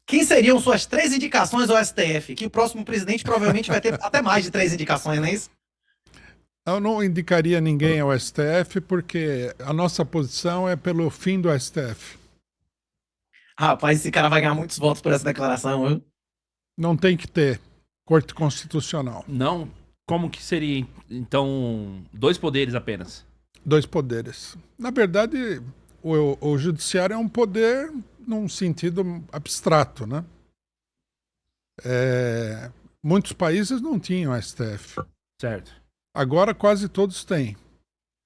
Quem seriam suas 3 indicações ao STF? Que o próximo presidente provavelmente vai ter até mais de 3 indicações, não é isso? Eu não indicaria ninguém ao STF porque a nossa posição é pelo fim do STF. Rapaz, esse cara vai ganhar muitos votos por essa declaração, viu? Não tem que ter Corte Constitucional. Não? Como que seria, então, 2 poderes apenas? 2 poderes. Na verdade, o judiciário é um poder num sentido abstrato, né? Muitos países não tinham STF. Certo. Agora quase todos têm.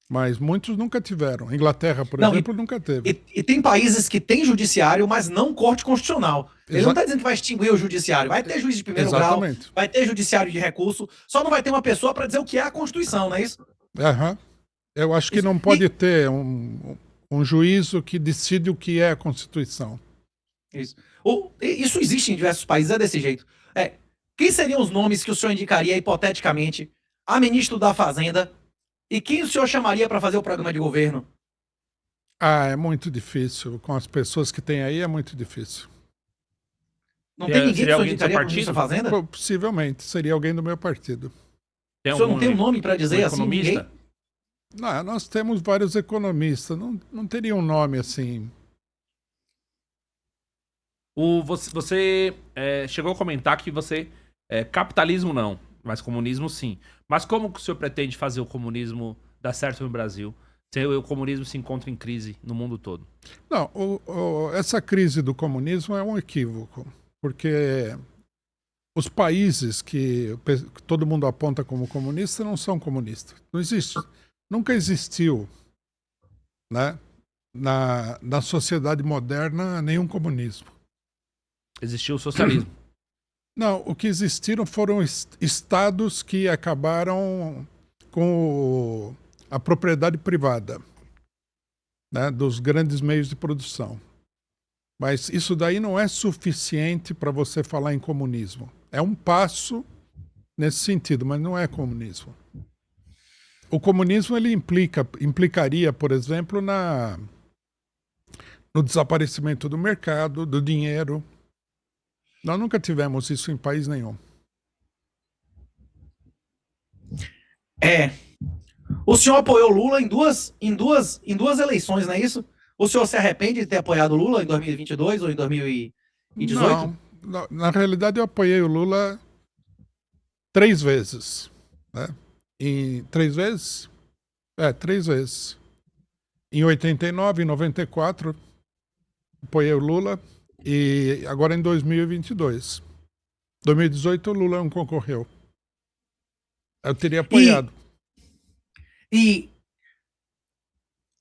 Mas muitos nunca tiveram. Inglaterra, por exemplo, nunca teve. E tem países que têm judiciário, mas não corte constitucional. Ele não está dizendo que vai extinguir o judiciário. Vai ter juiz de primeiro grau, vai ter judiciário de recurso, só não vai ter uma pessoa para dizer o que é a Constituição, não é isso? Uhum. Eu acho que não pode ter um juízo que decide o que é a Constituição. Isso existe em diversos países, é desse jeito. Quem seriam os nomes que o senhor indicaria, hipoteticamente, a ministro da Fazenda? E quem o senhor chamaria para fazer o programa de governo? É muito difícil. Com as pessoas que tem aí, é muito difícil. Não tem ninguém que o senhor indicaria para o ministro da Fazenda? Possivelmente. Seria alguém do meu partido. O senhor não tem um nome para dizer assim? Economista? Não, nós temos vários economistas. Não teria um nome assim. Você chegou a comentar que você... capitalismo não, mas comunismo sim. Mas como que o senhor pretende fazer o comunismo dar certo no Brasil? Se o comunismo se encontra em crise no mundo todo? Não, essa crise do comunismo é um equívoco. Porque os países que todo mundo aponta como comunista não são comunistas. Não existe. Nunca existiu, né, na sociedade moderna nenhum comunismo. Existiu o socialismo. Não, o que existiram foram estados que acabaram com a propriedade privada, né, dos grandes meios de produção. Mas isso daí não é suficiente para você falar em comunismo. É um passo nesse sentido, mas não é comunismo. O comunismo ele implicaria, por exemplo, no desaparecimento do mercado, do dinheiro. Nós nunca tivemos isso em país nenhum. O senhor apoiou Lula em duas eleições, não é isso? O senhor se arrepende de ter apoiado Lula em 2022 ou em 2018? Não, na realidade eu apoiei o Lula 3 vezes. Né? 3 vezes? 3 vezes. Em 89, em 94, apoiei o Lula. E agora em 2022. 2018 o Lula não concorreu. Eu teria apoiado. E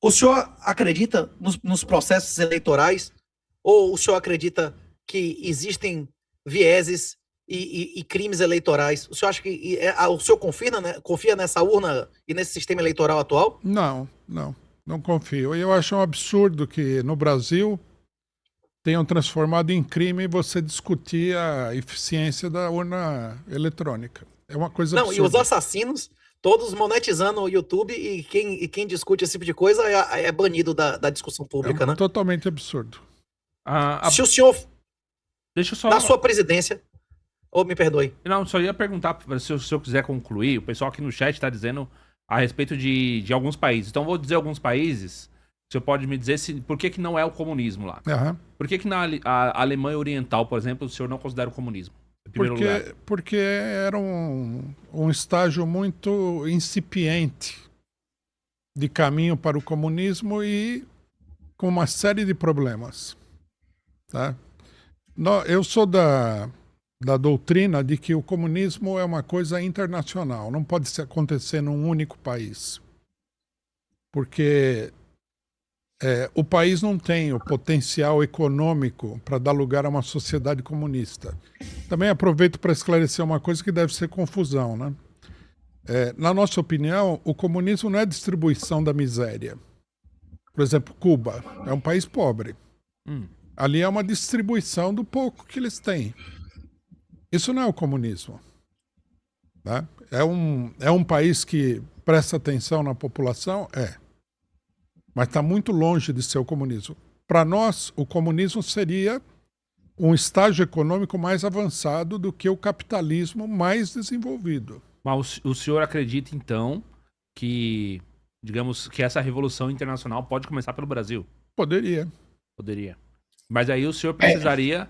o senhor acredita nos processos eleitorais? Ou o senhor acredita que existem vieses e crimes eleitorais? O senhor acha que o senhor confia nessa urna e nesse sistema eleitoral atual? Não confio. Eu acho um absurdo que no Brasil tenham transformado em crime você discutir a eficiência da urna eletrônica. É uma coisa absurda. E os assassinos todos monetizando o YouTube e quem discute esse tipo de coisa é banido da discussão pública, né? Totalmente absurdo. Se o senhor... Deixa eu só... Na sua presidência... me perdoe. Não, só ia perguntar, se o senhor quiser concluir, o pessoal aqui no chat está dizendo a respeito de alguns países. Então, vou dizer alguns países... O senhor pode me dizer por que não é o comunismo lá? Uhum. Por que na Alemanha Oriental, por exemplo, o senhor não considera o comunismo? Em primeiro lugar? Porque era um estágio muito incipiente de caminho para o comunismo e com uma série de problemas. Tá? Eu sou da doutrina de que o comunismo é uma coisa internacional, não pode acontecer num único país. Porque... o país não tem o potencial econômico para dar lugar a uma sociedade comunista. Também aproveito para esclarecer uma coisa que deve ser confusão, né? Na nossa opinião, o comunismo não é distribuição da miséria. Por exemplo, Cuba é um país pobre. Ali é uma distribuição do pouco que eles têm. Isso não é o comunismo. Tá? É um país que presta atenção na população? Mas está muito longe de ser o comunismo. Para nós, o comunismo seria um estágio econômico mais avançado do que o capitalismo mais desenvolvido. Mas o senhor acredita, então, que, digamos, que essa revolução internacional pode começar pelo Brasil? Poderia. Poderia. Mas aí o senhor É, precisaria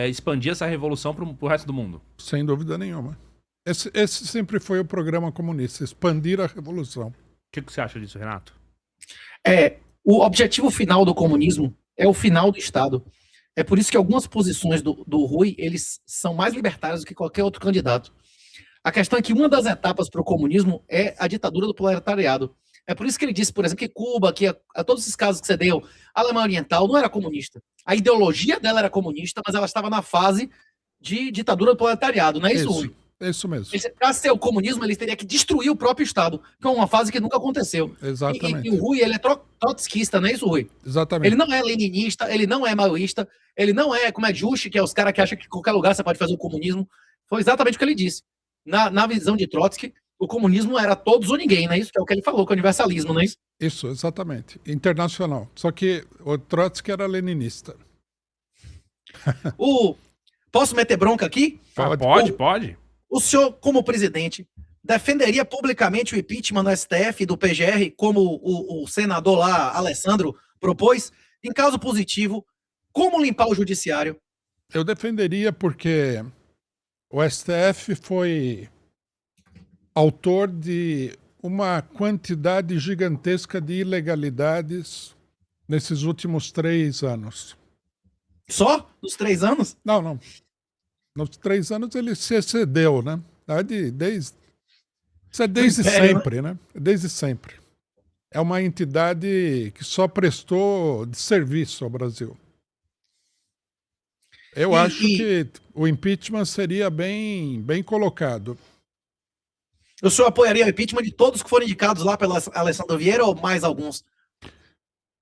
expandir essa revolução pro resto do mundo. Sem dúvida nenhuma. Esse sempre foi o programa comunista, expandir a revolução. O que você acha disso, Renato? O objetivo final do comunismo é o final do Estado. É por isso que algumas posições do Rui, eles são mais libertárias do que qualquer outro candidato. A questão é que uma das etapas para o comunismo é a ditadura do proletariado. É por isso que ele disse, por exemplo, que Cuba, que a todos esses casos que você deu, a Alemanha Oriental não era comunista. A ideologia dela era comunista, mas ela estava na fase de ditadura do proletariado, não é isso, Rui? É isso mesmo. Para ser o comunismo, ele teria que destruir o próprio Estado, que é uma fase que nunca aconteceu. Exatamente. E o Rui, ele é trotskista, não é isso, Rui? Exatamente. Ele não é leninista, ele não é maoísta, ele não é, como é Juche, que é os caras que acham que em qualquer lugar você pode fazer o comunismo. Foi exatamente o que ele disse. Na visão de Trotsky, o comunismo era todos ou ninguém, não é isso? Que é o que ele falou, que é o universalismo, não é isso? Isso, exatamente. Internacional. Só que o Trotsky era leninista. Posso meter bronca aqui? Pode. O senhor, como presidente, defenderia publicamente o impeachment no STF do PGR, como o senador lá, Alessandro, propôs? Em caso positivo, como limpar o judiciário? Eu defenderia porque o STF foi autor de uma quantidade gigantesca de ilegalidades nesses últimos 3 anos. Só? Nos 3 anos? Não. Nos 3 anos ele se excedeu, né? Isso é desde sempre, né? Desde sempre. É uma entidade que só prestou de serviço ao Brasil. Eu acho que o impeachment seria bem colocado. O senhor apoiaria o impeachment de todos que foram indicados lá pelo Alessandro Vieira ou mais alguns?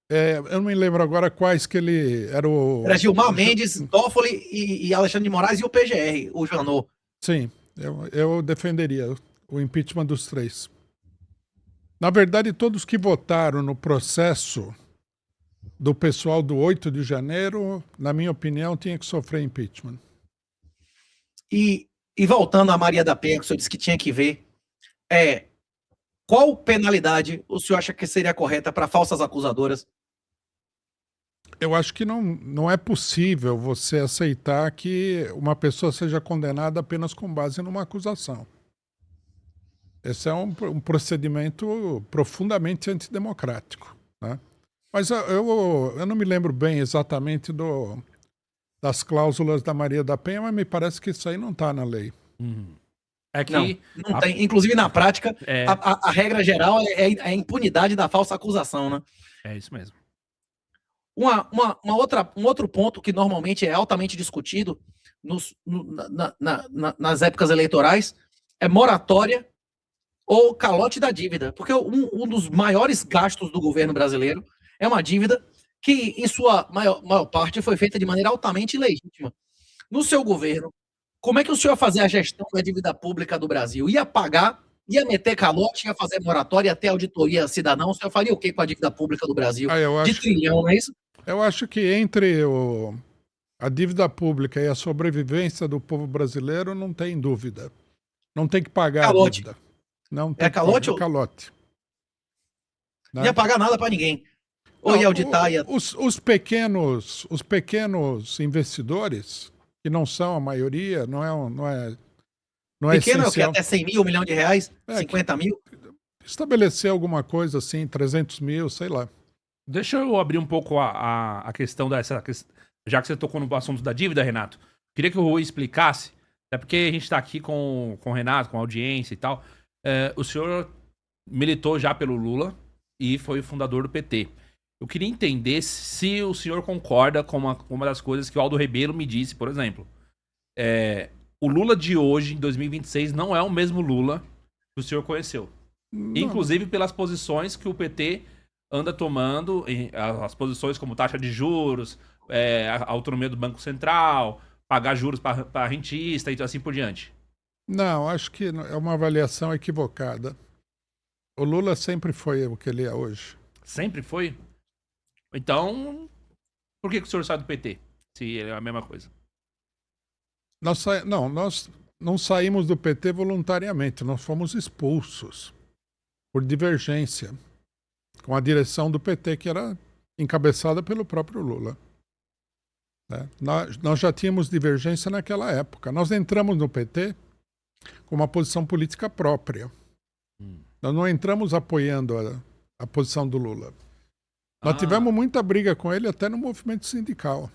Eu não me lembro agora quais que ele era o... Era Gilmar Mendes, Toffoli e Alexandre de Moraes e o PGR, o Janot. Sim, eu defenderia o impeachment dos 3. Na verdade, todos que votaram no processo do pessoal do 8 de janeiro, na minha opinião, tinha que sofrer impeachment. E voltando a Maria da Penha, que o senhor disse que tinha que ver, qual penalidade o senhor acha que seria correta para falsas acusadoras? Eu acho que não é possível você aceitar que uma pessoa seja condenada apenas com base numa acusação. Esse é um procedimento profundamente antidemocrático, né? Mas eu não me lembro bem exatamente das cláusulas da Maria da Penha, mas me parece que isso aí não está na lei. É que não tem. Inclusive, na prática, a regra geral é a impunidade da falsa acusação, né? É isso mesmo. Um outro ponto que normalmente é altamente discutido nas épocas eleitorais é moratória ou calote da dívida. Porque um dos maiores gastos do governo brasileiro é uma dívida que, em sua maior parte, foi feita de maneira altamente ilegítima. No seu governo, como é que o senhor ia fazer a gestão da dívida pública do Brasil? Ia pagar, ia meter calote, ia fazer moratória, até auditoria cidadã? O senhor faria o quê com a dívida pública do Brasil? De trilhão, não é isso? Eu acho que entre a dívida pública e a sobrevivência do povo brasileiro não tem dúvida. Não tem que pagar calote. A dívida. Não tem calote? Calote. Não ia pagar nada para ninguém. Ou ia auditar, ia... Os pequenos investidores, que não são a maioria, não é pequeno essencial. É o que? Até 100 mil, 1 milhão de reais? 50 mil? Estabelecer alguma coisa assim, 300 mil, sei lá. Deixa eu abrir um pouco a questão dessa... Já que você tocou no assunto da dívida, Renato, queria que o Rui explicasse, até porque a gente está aqui com o Renato, com a audiência e tal. O senhor militou já pelo Lula e foi o fundador do PT. Eu queria entender se o senhor concorda com uma das coisas que o Aldo Rebelo me disse, por exemplo. O Lula de hoje, em 2026, não é o mesmo Lula que o senhor conheceu. Não. Inclusive pelas posições que o PT anda tomando, as posições como taxa de juros, a autonomia do Banco Central, pagar juros para rentista e assim por diante. Não, acho que é uma avaliação equivocada. O Lula sempre foi o que ele é hoje. Sempre foi? Então, por que o senhor sai do PT? Se é a mesma coisa. Nós não saímos do PT voluntariamente, nós fomos expulsos por divergência com a direção do PT, que era encabeçada pelo próprio Lula. Né? Nós já tínhamos divergência naquela época. Nós entramos no PT com uma posição política própria. Nós não entramos apoiando a posição do Lula. Nós tivemos muita briga com ele até no movimento sindical.